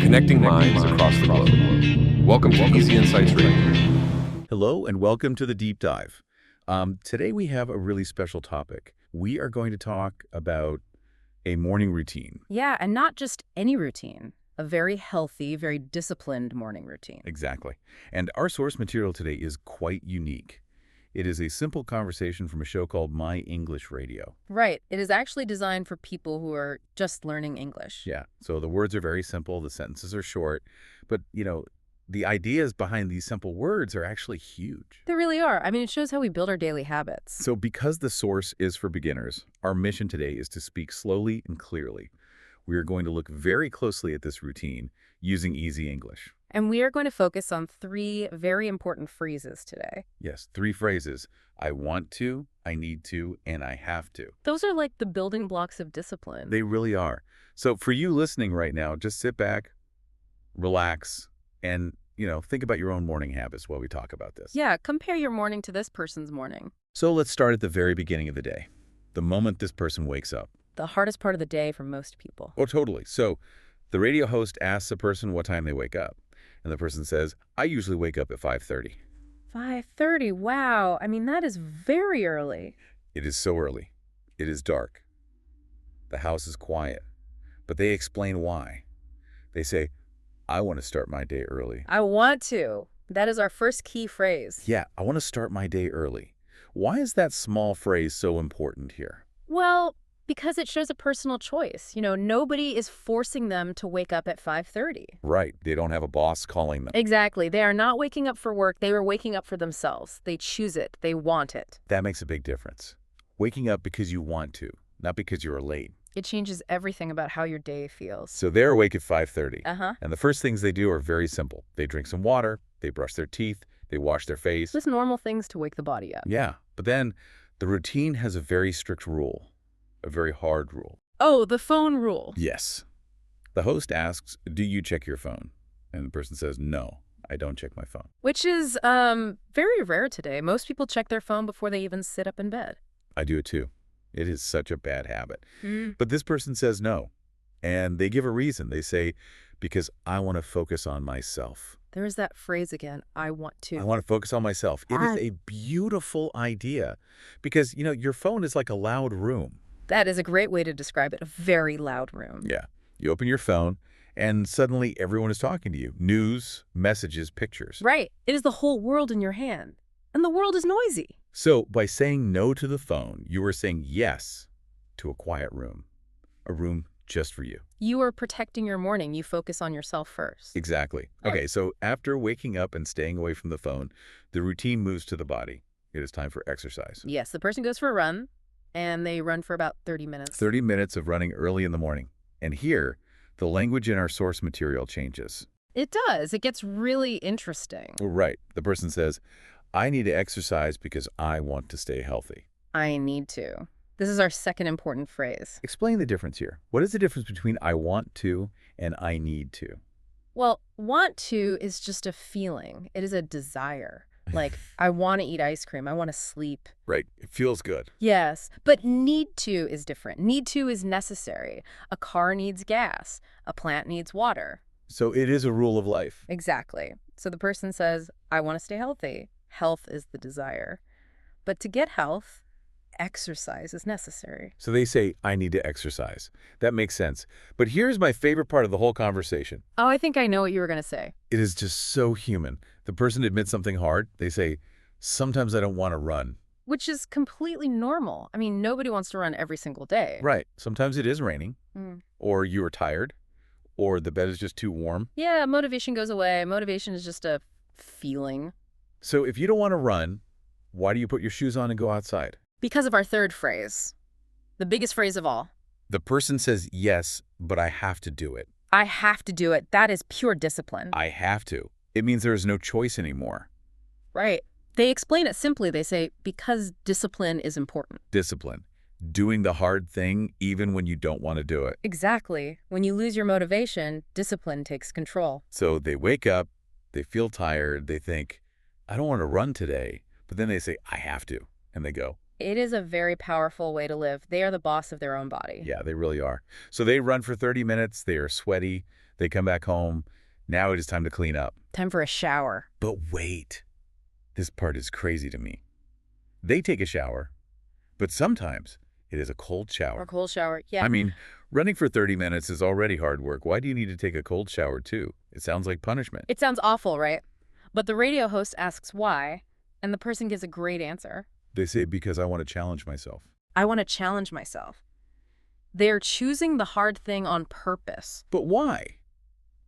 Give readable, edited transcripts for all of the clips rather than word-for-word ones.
Connecting minds across the globe. Welcome to Easy Insights Radio. Hello and welcome to the Deep Dive. Today we have a really special topic. We are going to talk about a morning routine. Yeah, and not just any routine. A very healthy, very disciplined morning routine. Exactly. And our source material today is quite unique. It is a simple conversation from a show called My English Radio. Right. It is actually designed for people who are just learning English. Yeah. So the words are very simple. The sentences are short. But, the ideas behind these simple words are actually huge. They really are. I mean, it shows how we build our daily habits. So because the source is for beginners, our mission today is to speak slowly and clearly. We are going to look very closely at this routine using easy English. And we are going to focus on 3 very important phrases today. Yes, 3 phrases. I want to, I need to, and I have to. Those are like the building blocks of discipline. They really are. So for you listening right now, just sit back, relax, and, think about your own morning habits while we talk about this. Yeah, compare your morning to this person's morning. So let's start at the very beginning of the day, the moment this person wakes up. The hardest part of the day for most people. Oh, totally. So the radio host asks the person what time they wake up. And the person says, I usually wake up at 5:30. 5:30, wow. I mean, that is very early. It is so early. It is dark. The house is quiet. But they explain why. They say, I want to start my day early. I want to. That is our first key phrase. Yeah, I want to start my day early. Why is that small phrase so important here? Well, because it shows a personal choice. Nobody is forcing them to wake up at 5:30. Right. They don't have a boss calling them. Exactly. They are not waking up for work. They are waking up for themselves. They choose it. They want it. That makes a big difference. Waking up because you want to, not because you're late. It changes everything about how your day feels. So they're awake at 5:30. Uh-huh. And the first things they do are very simple. They drink some water, they brush their teeth, they wash their face. Just normal things to wake the body up. Yeah. But then the routine has a very strict rule, a very hard rule. Oh, the phone rule. Yes. The host asks, do you check your phone? And the person says, no, I don't check my phone. Which is very rare today. Most people check their phone before they even sit up in bed. I do it too. It is such a bad habit. But this person says no. And they give a reason. They say, because I want to focus on myself. There is that phrase again, I want to. I want to focus on myself. It is a beautiful idea because, your phone is like a loud room. That is a great way to describe it, a very loud room. Yeah. You open your phone and suddenly everyone is talking to you. News, messages, pictures. Right. It is the whole world in your hand. And the world is noisy. So by saying no to the phone, you are saying yes to a quiet room, a room just for you. You are protecting your morning. You focus on yourself first. Exactly. Okay, so after waking up and staying away from the phone, the routine moves to the body. It is time for exercise. Yes, the person goes for a run, and they run for about 30 minutes. 30 minutes of running early in the morning. And here, the language in our source material changes. It does. It gets really interesting. Right. The person says, I need to exercise because I want to stay healthy. I need to. This is our second important phrase. Explain the difference here. What is the difference between I want to and I need to? Well, want to is just a feeling. It is a desire. Like, I want to eat ice cream. I want to sleep. Right. It feels good. Yes, but need to is different. Need to is necessary. A car needs gas. A plant needs water. So it is a rule of life. Exactly. So the person says, I want to stay healthy. Health is the desire. But to get health, exercise is necessary. So they say, I need to exercise. That makes sense. But here's my favorite part of the whole conversation. Oh, I think I know what you were going to say. It is just so human. The person admits something hard. They say, sometimes I don't want to run. Which is completely normal. I mean, nobody wants to run every single day. Right. Sometimes it is raining, or you are tired, or the bed is just too warm. Yeah, motivation goes away. Motivation is just a feeling. So if you don't want to run, why do you put your shoes on and go outside? Because of our third phrase, the biggest phrase of all. The person says, yes, but I have to do it. I have to do it. That is pure discipline. I have to. It means there is no choice anymore. Right. They explain it simply. They say, because discipline is important. Discipline. Doing the hard thing even when you don't want to do it. Exactly. When you lose your motivation, discipline takes control. So they wake up, they feel tired, they think, I don't want to run today. But then they say, I have to. And they go, It is a very powerful way to live. They are the boss of their own body. Yeah, they really are. So they run for 30 minutes. They are sweaty. They come back home. Now it is time to clean up. Time for a shower. But wait, this part is crazy to me. They take a shower, but sometimes it is a cold shower. Or cold shower. Yeah. I mean, running for 30 minutes is already hard work. Why do you need to take a cold shower too? It sounds like punishment. It sounds awful, right? But the radio host asks why, and the person gives a great answer. They say, because I want to challenge myself. I want to challenge myself. They're choosing the hard thing on purpose. But why?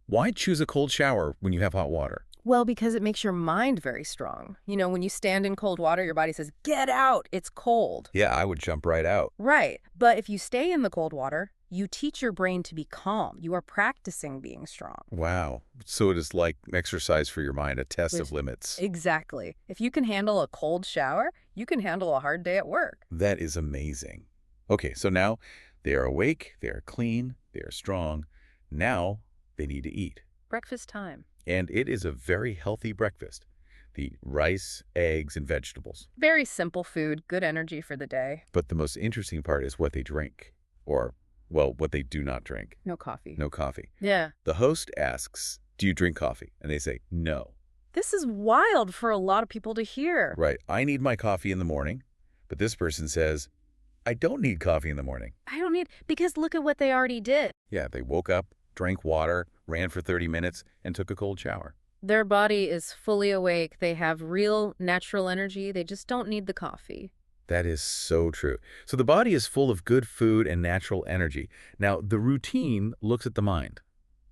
Why choose a cold shower when you have hot water? Well, because it makes your mind very strong. You know, when you stand in cold water, your body says, get out, it's cold. Yeah, I would jump right out. Right. But if you stay in the cold water, you teach your brain to be calm. You are practicing being strong. Wow. So it is like exercise for your mind, a test of limits. Exactly. If you can handle a cold shower, you can handle a hard day at work. That is amazing. Okay, so now they are awake, they are clean, they are strong. Now they need to eat. Breakfast time. And it is a very healthy breakfast. They eat rice, eggs, and vegetables. Very simple food, good energy for the day. But the most interesting part is what they drink. Or, well, what they do not drink. No coffee. No coffee. Yeah. The host asks, do you drink coffee? And they say, no. This is wild for a lot of people to hear. Right. I need my coffee in the morning. But this person says, I don't need coffee in the morning. I don't need, because look at what they already did. Yeah, they woke up, drank water, ran for 30 minutes, and took a cold shower. Their body is fully awake. They have real natural energy. They just don't need the coffee. That is so true. So the body is full of good food and natural energy. Now, the routine looks at the mind.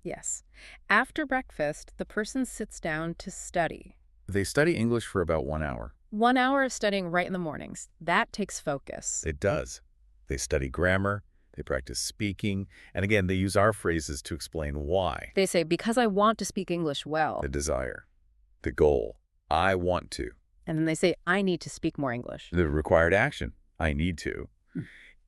Yes. After breakfast, the person sits down to study. They study English for about 1 hour. 1 hour of studying right in the mornings. That takes focus. It does. They study grammar, they practice speaking, and again, they use our phrases to explain why. They say, because I want to speak English well. The desire, the goal, I want to. And then they say, I need to speak more English. The required action, I need to.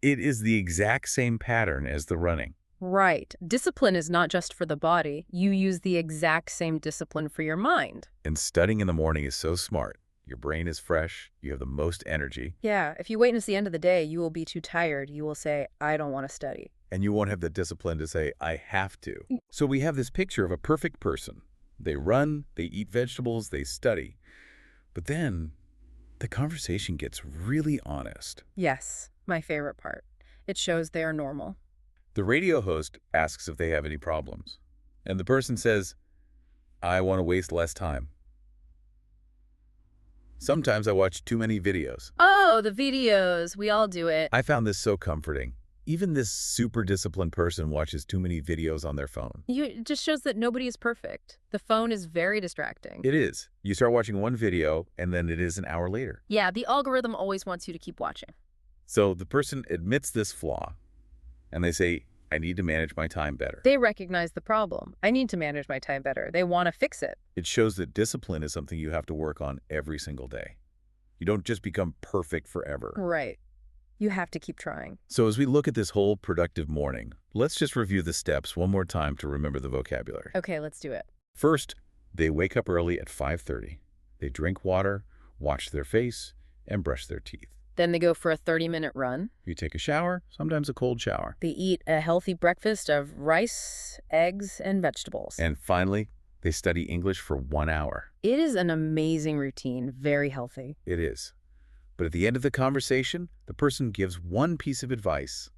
It is the exact same pattern as the running. Right. Discipline is not just for the body. You use the exact same discipline for your mind. And studying in the morning is so smart. Your brain is fresh. You have the most energy. Yeah. If you wait until the end of the day, you will be too tired. You will say, I don't want to study. And you won't have the discipline to say, I have to. So we have this picture of a perfect person. They run, they eat vegetables, they study. But then the conversation gets really honest. Yes. My favorite part. It shows they are normal. The radio host asks if they have any problems. And the person says, I want to waste less time. Sometimes I watch too many videos. Oh, the videos. We all do it. I found this so comforting. Even this super disciplined person watches too many videos on their phone. It just shows that nobody is perfect. The phone is very distracting. It is. You start watching one video, and then it is an hour later. Yeah, the algorithm always wants you to keep watching. So the person admits this flaw, and they say, I need to manage my time better. They recognize the problem. I need to manage my time better. They want to fix it. It shows that discipline is something you have to work on every single day. You don't just become perfect forever. Right. You have to keep trying. So as we look at this whole productive morning, let's just review the steps one more time to remember the vocabulary. Okay, let's do it. First, they wake up early at 5:30. They drink water, wash their face, and brush their teeth. Then they go for a 30-minute run. You take a shower, sometimes a cold shower. They eat a healthy breakfast of rice, eggs, and vegetables. And finally, they study English for 1 hour. It is an amazing routine, very healthy. It is. But at the end of the conversation, the person gives one piece of advice,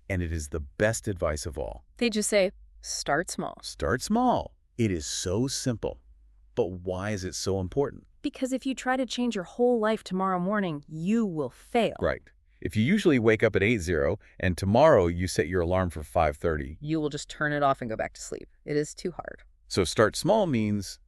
and it is the best advice of all. They just say, start small. Start small. It is so simple. But why is it so important? Because if you try to change your whole life tomorrow morning, you will fail. Right. If you usually wake up at 8:00 and tomorrow you set your alarm for 5:30, you will just turn it off and go back to sleep. It is too hard. So start small means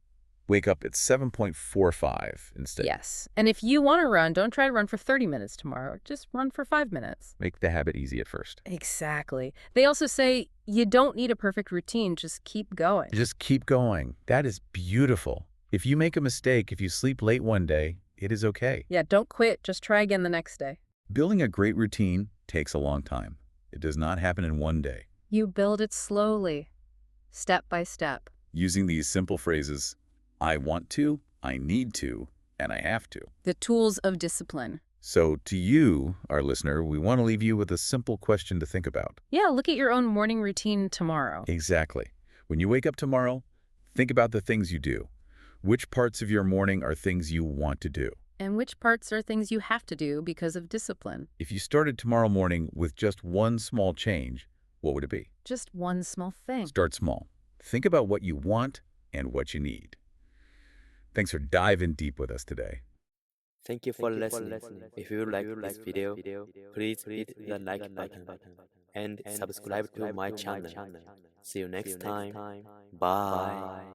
wake up at 7.45 instead. Yes. And if you want to run, don't try to run for 30 minutes tomorrow. Just run for 5 minutes. Make the habit easy at first. Exactly. They also say you don't need a perfect routine. Just keep going. Just keep going. That is beautiful. If you make a mistake, if you sleep late one day, it is okay. Yeah, don't quit. Just try again the next day. Building a great routine takes a long time. It does not happen in one day. You build it slowly, step by step. Using these simple phrases, I want to, I need to, and I have to. The tools of discipline. So to you, our listener, we want to leave you with a simple question to think about. Yeah, look at your own morning routine tomorrow. Exactly. When you wake up tomorrow, think about the things you do. Which parts of your morning are things you want to do? And which parts are things you have to do because of discipline? If you started tomorrow morning with just one small change, what would it be? Just one small thing. Start small. Think about what you want and what you need. Thanks for diving deep with us today. Thank you for listening. If you like this video, please hit the like button and subscribe to my channel. See you next time. Bye.